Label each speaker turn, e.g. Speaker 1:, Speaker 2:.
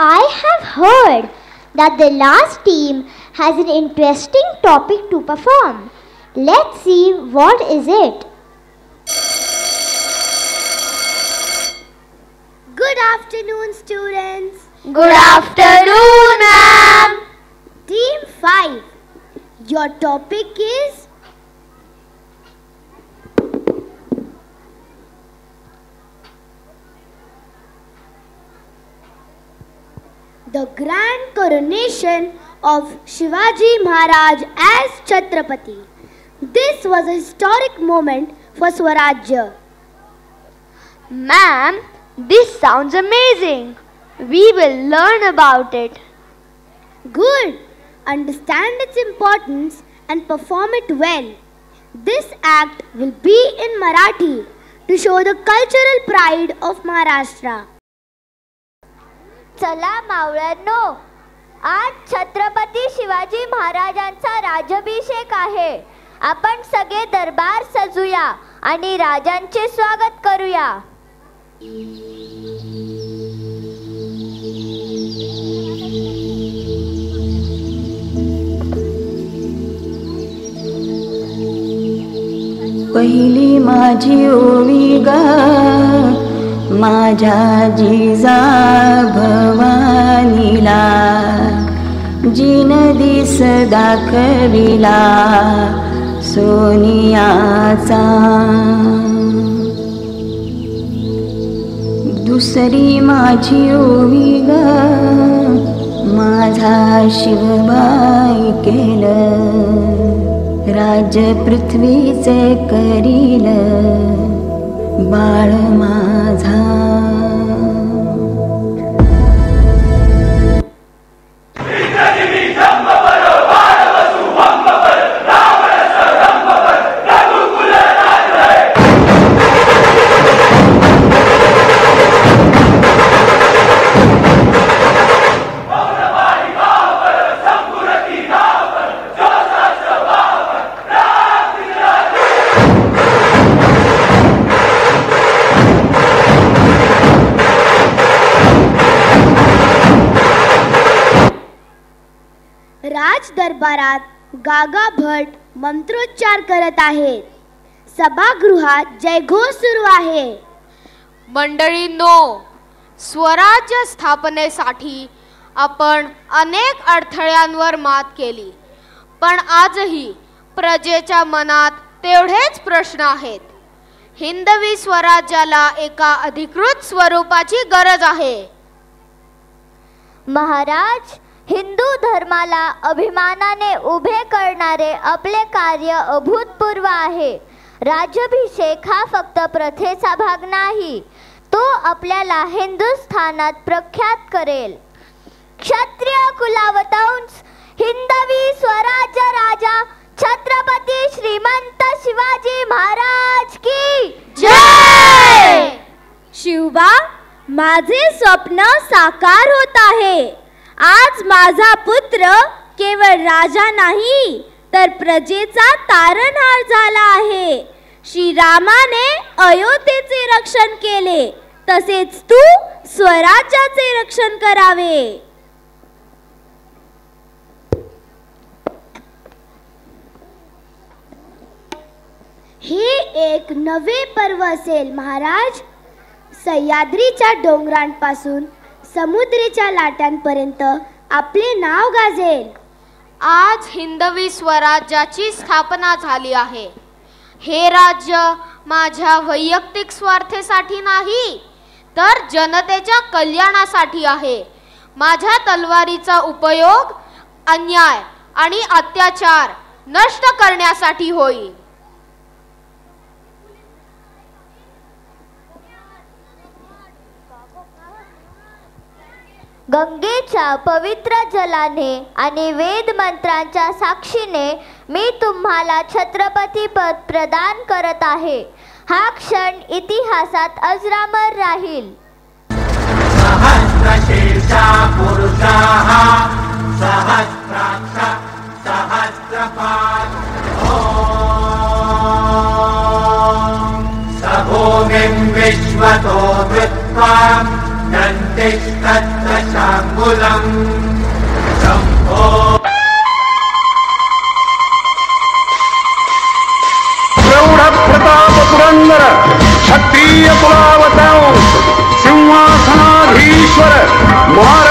Speaker 1: I have heard that the last team has an interesting topic to perform. Let's see what is it.
Speaker 2: Good afternoon, students.
Speaker 3: Good afternoon, ma'am.
Speaker 2: Team 5, your topic is the grand coronation of Shivaji Maharaj as Chhatrapati. This was a historic moment for Swarajya.
Speaker 3: Ma'am, this sounds amazing. We will learn about it.
Speaker 2: Good. Understand its importance and perform it well. This act will be in Marathi to show the cultural pride of Maharashtra.
Speaker 3: चला मावळ्यांनो, आज छत्रपती शिवाजी महाराजांचा राज्याभिषेक आहे. आपण सगळे दरबार सजूया आणि राजांचे स्वागत करूया.
Speaker 4: पहिली माझी ओवी ग माझ्या जिजा भवानीला, जिन दिस दाखविला सोनियाचा. दुसरी माझी ओवी ग माझा शिवबाई केलं, राज्य पृथ्वीचे करील बाळ माझा.
Speaker 2: राज दरबारात गागा भट मंत्रोच्चार करत आहेत. सभागृहात जयघोष सुरू आहे.
Speaker 5: मंडळींनो, स्वराज्य स्थापनेसाठी आपण अनेक अडथळ्यांवर मात केली, पण आजही प्रजेच्या मनात तेवढेच प्रश्न आहेत. हिंदवी स्वराज्याला एका अधिकृत स्वरूपाची गरज आहे.
Speaker 3: महाराज, हिंदू धर्माला अभिमानाने उभे करणारे आपले कार्य अभूतपूर्व आहे. राज्याभिषेक हा फक्त प्रथेचा भाग नाही, तो आपल्याला हिंदुस्थानात प्रख्यात करेल. क्षत्रिय कुलावतंस हिंदवी स्वराज्य राजा छत्रपती श्रीमंत शिवाजी महाराज की जय.
Speaker 2: शिवबा, माझे स्वप्न साकार होत आहे. आज माझा पुत्र केवळ राजा नाही तर प्रजेचा तारणहार झाला आहे. श्रीरामाने अयोध्येचे रक्षण केले, तसेच तू स्वराज्याचे रक्षण करावे. हे एक नवे पर्व असेल महाराज. सह्याद्रीच्या डोंगरांपासून समुद्राच्या लाटांपर्यंत आपले नाव गाजेल.
Speaker 5: आज हिंदवी स्वराज्याची स्थापना झाली आहे. हे राज्य माझ्या वैयक्तिक स्वार्थासाठी नाही, तर जनतेच्या कल्याणासाठी आहे. माझ्या तलवारीचा उपयोग अन्याय आणि अत्याचार नष्ट करण्यासाठी होईल.
Speaker 3: गंगेच्या पवित्र जलाने आणि वेद मंत्रांच्या साक्षीने मी तुम्हाला छत्रपती पद प्रदान करत आहे. हा क्षण इतिहासात अजरामर राहील.
Speaker 6: सहस्रशीर्षा पुरुषाः सहस्राक्ष सहस्रपाद स भूमिं विश्वतो वृत्वा दन्तिस्तत्र शतमूलम् शम्भो
Speaker 7: प्रौढ प्रताप पुरंदर क्षत्रिय कुलावतां सिंहासनाधीश्वर महाराज